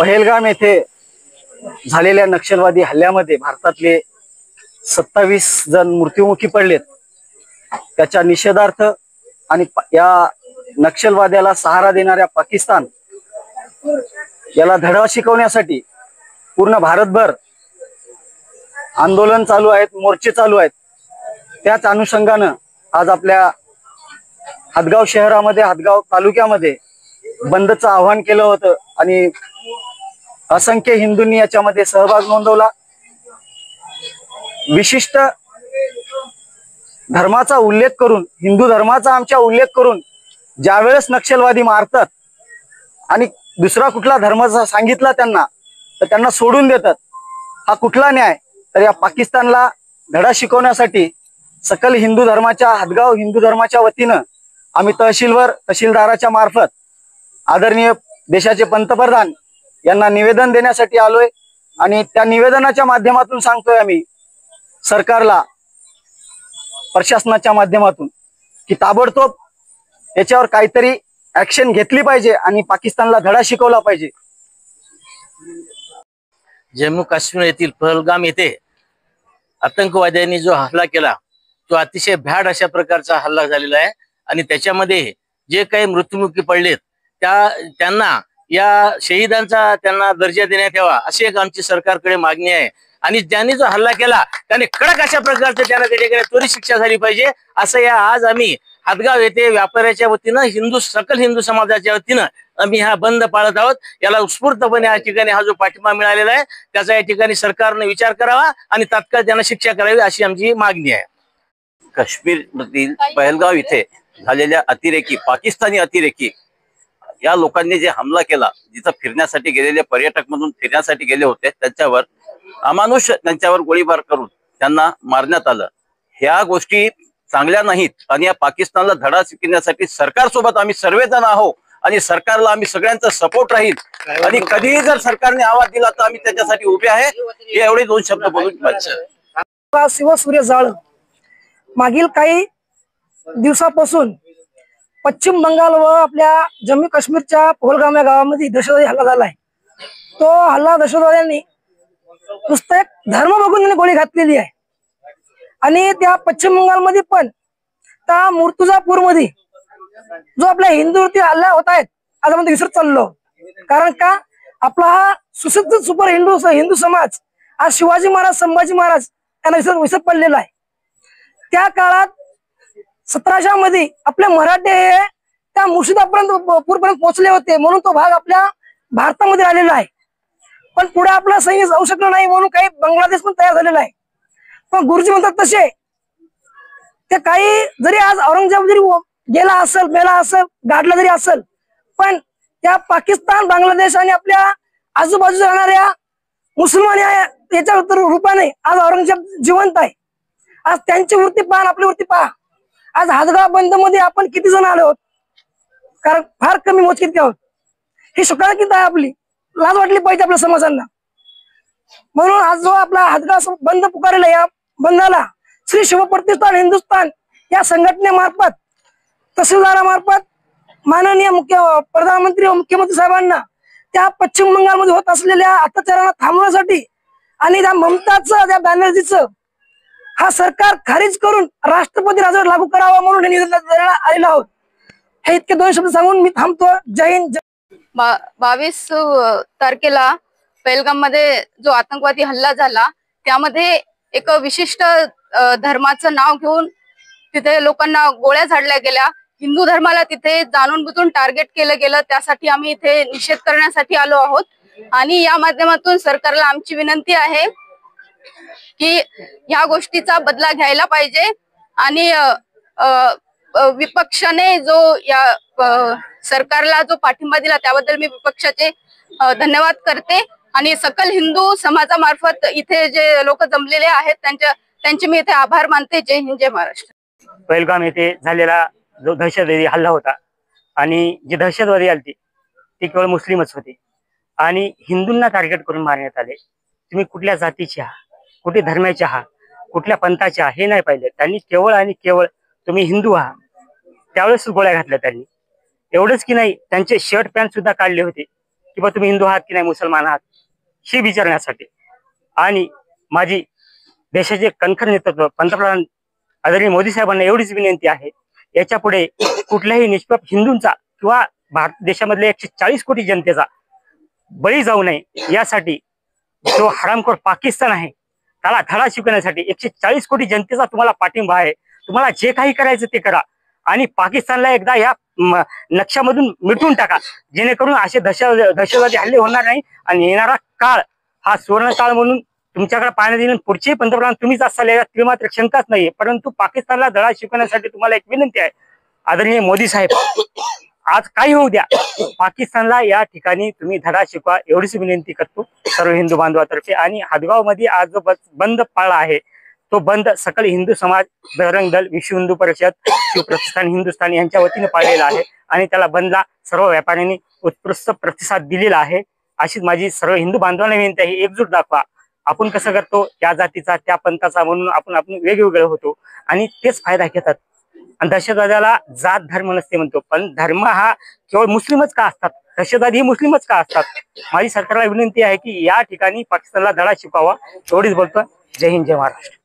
पहलगाम येथे झालेल्या नक्षलवादी हल्ल्यामध्ये भारतातले 27 जण मृत्युमुखी पडलेत। त्याच्या निषेधार्थ आणि या नक्षलवाद्याला सहारा देणाऱ्या पाकिस्तान याला धडा शिकवण्यासाठी पूर्ण भारतभर आंदोलन चालू आहेत, मोर्चे चालू आहेत। त्याच अनुषंगाने आज आपल्या हदगाव शहरामध्ये, हदगाव तालुक्यामध्ये बंदचं आवाहन केलं होतं आणि असंख्य हिंदूंनी याच्यामध्ये सहभाग नोंदवला। विशिष्ट धर्माचा उल्लेख करून, हिंदू धर्माचा आमच्या उल्लेख करून ज्यावेळेस नक्षलवादी मारतात आणि दुसरा कुठला धर्म सांगितला त्यांना तर त्यांना सोडून देतात, हा कुठला न्याय? तर या पाकिस्तानला धडा शिकवण्यासाठी सकल हिंदू धर्माच्या, हदगाव हिंदू धर्माच्या वतीनं आम्ही तहसीलदाराच्या मार्फत आदरणीय देशाचे पंतप्रधान यांना निवेदन देण्यासाठी आलोय। आणि त्या निवेदनाच्या माध्यमातून सांगतोय आम्ही सरकारला, प्रशासनाच्या माध्यमातून, की ताबडतोब याच्यावर काहीतरी ऍक्शन घेतली पाहिजे आणि पाकिस्तानला धडा शिकवला पाहिजे। जम्मू काश्मीर येथील पहलगाम येथे आतंकवाद्यांनी जो हल्ला केला तो अतिशय भ्याड अशा प्रकारचा हल्ला झालेला आहे आणि त्याच्यामध्ये जे काही मृत्युमुखी पडलेत त्यांना, या शहीदांचा त्यांना दर्जा देण्यात यावा अशी एक आमची सरकारकडे मागणी आहे। आणि ज्यांनी जो हल्ला केला त्याने कडक अशा प्रकारचं त्यांना त्याच्याकडे त्वरित शिक्षा झाली पाहिजे असं या आज आम्ही हदगाव येथे व्यापाऱ्याच्या वतीनं, सकल हिंदू समाजाच्या वतीनं आम्ही हा बंद पाळत आहोत। याला उत्स्फूर्तपणे या ठिकाणी हा जो पाठिंबा मिळालेला आहे त्याचा या ठिकाणी सरकारने विचार करावा आणि तात्काळ त्यांना शिक्षा करावी अशी आमची मागणी आहे। काश्मीरमधील पहलगाव इथे झालेल्या पाकिस्तानी अतिरेकी या लोकांनी जे हमला केला, जिथं फिरण्यासाठी गेलेले पर्यटक म्हणून फिरण्यासाठी गेले होते त्यांच्यावर अमानुष त्यांच्यावर गोळीबार करून त्यांना मारण्यात आलं। ह्या गोष्टी चांगल्या नाहीत आणि या पाकिस्तानला धडा शिकवण्यासाठी सरकारसोबत आम्ही सर्वजण आहोत आणि सरकारला आम्ही सगळ्यांचा सपोर्ट राहील आणि कधीही जर सरकारने आवाज दिला तर आम्ही त्याच्यासाठी उभे आहे। हे एवढे दोन शब्द बोलून शिवसूर्य जाळ मागील काही दिवसापासून पश्चिम बंगाल व आपल्या जम्मू काश्मीरच्या पहलगाम या गावामध्ये दहशतवादी हल्ला झालाय। तो हल्ला दहशतवाद्यांनी नुसतं एक धर्म बघून त्यांनी गोळी घातलेली आहे। आणि त्या पश्चिम बंगालमध्ये पण त्या मुर्तुजापूर मध्ये जो आपल्या हिंदूवरती हल्ला होत आहेत आज आपण विसरत चाललो। कारण का आपला हा सुसज्ज सुपर हिंदू समाज आज शिवाजी महाराज, संभाजी महाराज यांना विसरत पडलेला आहे। त्या काळात 1700 मध्ये आपले मराठे हे त्या मुर्शिदापर्यंत पूरपर्यंत पोहोचले होते, म्हणून तो भाग आपल्या भारतामध्ये आलेला आहे। पण पुढे आपला सैन्य जाऊ शकलं नाही म्हणून काही बांगलादेश पण तयार झालेला आहे। पण गुरुजी म्हणतात तसे ते काही जरी आज औरंगजेब जरी गेला असेल, मेला असेल, गाडला जरी असेल, पण त्या पाकिस्तान, बांगलादेश आणि आपल्या आजूबाजूला राहणाऱ्या मुसलमान याच्या रूपाने आज औरंगजेब जिवंत आहे। आज त्यांची वृत्ती पहा, आपली वृत्ती पहा। आज हदगाव बंद मध्ये आपण किती जण आलो आहोत? कारण फार कमी मोजकीत आहोत। ही शुक्र किती आहे, आपली लाज वाटली पाहिजे आपल्या समाजांना। म्हणून आज जो आपला हदगाव बंद पुकारलेला, या बंदाला श्री शिवप्रतिष्ठान हिंदुस्थान या संघटनेमार्फत, तहसीलदारामार्फत माननीय प्रधानमंत्री व मुख्यमंत्री साहेबांना त्या पश्चिम बंगालमध्ये होत असलेल्या अत्याचारांना थांबवण्यासाठी आणि त्या ममताचं, त्या बॅनर्जीचं हा सरकार खारिज करून राष्ट्रपती राजवट लागू करावा म्हणून निवेदन द्यायला आलेलो आहोत। हे इतके दोन शब्द सांगून मी थांबतो। जय हिंद। 22 तारखेला पहलगाम मध्ये जो आतंकवादी हल्ला झाला त्यामध्ये एक विशिष्ट धर्माचं नाव घेऊन तिथे लोकांना गोळ्या झाडल्या गेल्या। हिंदू धर्माला तिथे जाणून बुजून टार्गेट केलं गेलं। त्यासाठी आम्ही इथे निषेध करण्यासाठी आलो आहोत आणि या माध्यमातून सरकारला आमची विनंती आहे की ह्या गोष्टीचा बदला घ्यायला पाहिजे आणि विपक्षाने जो या सरकारला जो पाठिंबा दिला त्याबद्दल मी विपक्षाचे धन्यवाद करते आणि सकल हिंदू समाजामार्फत इथे जे लोक जमलेले आहेत त्यांचे मी इथे आभार मानते। जय हिंद, जय महाराष्ट्र। पहलगाम येथे झालेला जो दहशतवादी हल्ला होता आणि जे दहशतवादी आलते ते केवळ मुस्लिमच होते आणि हिंदूंना टार्गेट करून मारण्यात आले। तुम्ही कुठल्या जातीचे आहात, कुठे धर्माचे आहात, कुठल्या पंथाचे आहात हे नाही पाहिलं त्यांनी, केवळ आणि केवळ तुम्ही हिंदू आहात त्यावेळेस गोळ्या घातल्या त्यांनी। एवढंच की नाही, त्यांचे शर्ट पॅन्ट सुद्धा काढले होते की बा तुम्ही हिंदू आहात की नाही मुसलमान आहात हे विचारण्यासाठी. आणि माझी देशाचे कणखर नेतृत्व पंतप्रधान आदरणीय मोदी साहेबांना एवढीच विनंती आहे, याच्या पुढे कुठल्याही निष्पाप हिंदूंचा किंवा भारत देशामधल्या 140 कोटी जनतेचा बळी जाऊ नये, यासाठी जो हरामखोर पाकिस्तान आहे त्याला धडा शिकवण्यासाठी 140 कोटी जनतेचा तुम्हाला पाठिंबा आहे. तुम्हाला जे काही करायचं ते करा आणि पाकिस्तानला एकदा या नक्षामधून मिटून टाका, जेणेकरून असे दहशतवादी हल्ले होणार नाही. आणि येणारा काळ हा सुवर्ण काळ म्हणून तुमच्याकडे पाहण्यात येईल. पुढचे पंतप्रधान तुम्हीच असाल यात मात्र शंकाच नाहीये. परंतु पाकिस्तानला धडा शिकवण्यासाठी तुम्हाला एक विनंती आहे, आदरणीय मोदी साहेब, आज काही होऊ द्या, पाकिस्तानला या ठिकाणी तुम्ही धडा शिकवा एवढीच विनंती करतो सर्व हिंदू बांधवातर्फे. आणि हदगाव मध्ये आज जो बंद पाळला आहे तो बंद सकल हिंदू समाज, बजरंग दल, विश्व हिंदू परिषद, शिवप्रतिष्ठान हिंदुस्थान यांच्या वतीने पाळलेला आहे आणि त्याला बंदला सर्व व्यापाऱ्यांनी उत्कृष्ट प्रतिसाद दिलेला आहे. अशीच माझी सर्व हिंदू बांधवांना विनंती आहे, एकजूट दाखवा. आपण कसं करतो, त्या जातीचा त्या पंथाचा म्हणून आपण वेगवेगळे होतो आणि तेच फायदा घेतात. आणि दहशतवाद्याला जात धर्म नसते म्हणतो, पण धर्म हा केवळ मुस्लिमच का असतात, दहशतवादी ही मुस्लिमच का असतात. माझी सरकारला विनंती आहे की या ठिकाणी पाकिस्तानला धडा शिकवावा. एवढीच बोलतो. जय हिंद, जय महाराष्ट्र.